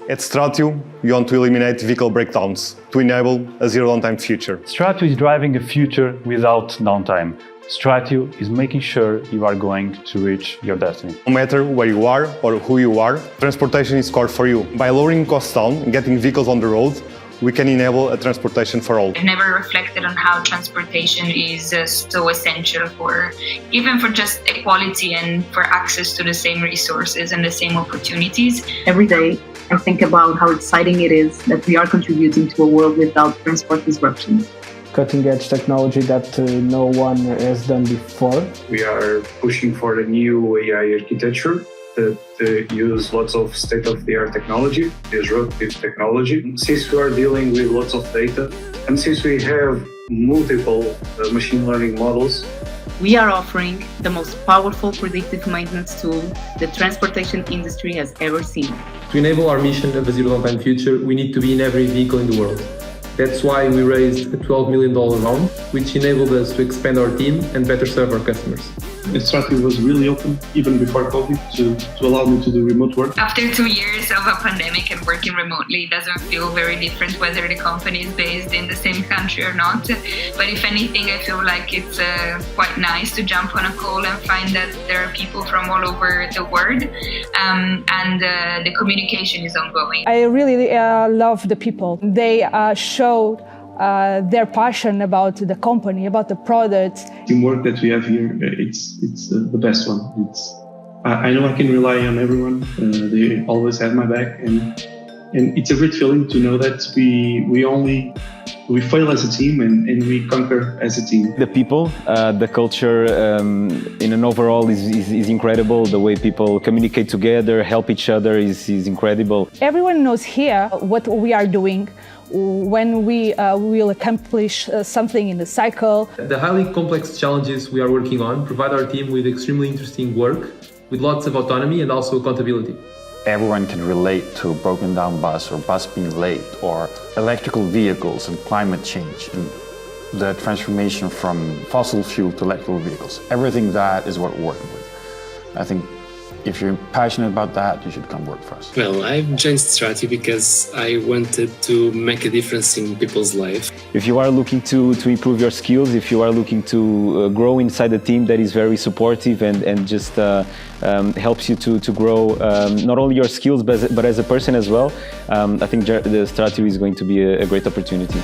At Stratio, we want to eliminate vehicle breakdowns to enable a zero downtime future. Stratio is driving a future without downtime. Stratio is making sure you are going to reach your destiny. No matter where you are or who you are, transportation is core for you. By lowering costs down and getting vehicles on the road, we can enable a transportation for all. I've never reflected on how transportation is so essential even for just equality and for access to the same resources and the same opportunities. Every day, I think about how exciting it is that we are contributing to a world without transport disruptions. Cutting-edge technology that no one has done before. We are pushing for a new AI architecture that use lots of state-of-the-art technology, disruptive technology. Since we are dealing with lots of data, and since we have multiple machine learning models, we are offering the most powerful predictive maintenance tool the transportation industry has ever seen. To enable our mission of a zero downtime future, we need to be in every vehicle in the world. That's why we raised a $12 million round, which enabled us to expand our team and better serve our customers. Stratio was really open, even before COVID, to allow me to do remote work. After 2 years of a pandemic and working remotely, it doesn't feel very different whether the company is based in the same country or not. But if anything, I feel like it's quite nice to jump on a call and find that there are people from all over the world, and the communication is ongoing. I really love the people. They showed their passion about the company, about the products. Teamwork that we have here, it's the best one. I know I can rely on everyone. They always have my back, and it's a great feeling to know that we fail as a team and we conquer as a team. The people, the culture in an overall is incredible. The way people communicate together, help each other is incredible. Everyone knows here what we are doing, when we will accomplish something in the cycle. The highly complex challenges we are working on provide our team with extremely interesting work, with lots of autonomy and also accountability. Everyone can relate to a broken down bus or bus being late, or electrical vehicles and climate change and the transformation from fossil fuel to electrical vehicles. Everything that is what we're working with. I think if you're passionate about that, you should come work for us. Well, I've joined Stratio because I wanted to make a difference in people's life. If you are looking to improve your skills, if you are looking to grow inside a team that is very supportive and just helps you to grow not only your skills but as a person as well, I think the Stratio is going to be a great opportunity.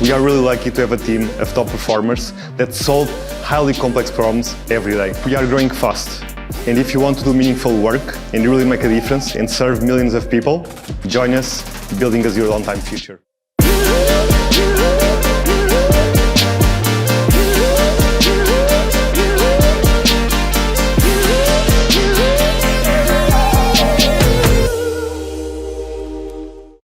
We are really lucky to have a team of top performers that solve highly complex problems every day. We are growing fast, and if you want to do meaningful work and really make a difference and serve millions of people, join us building a zero downtime future.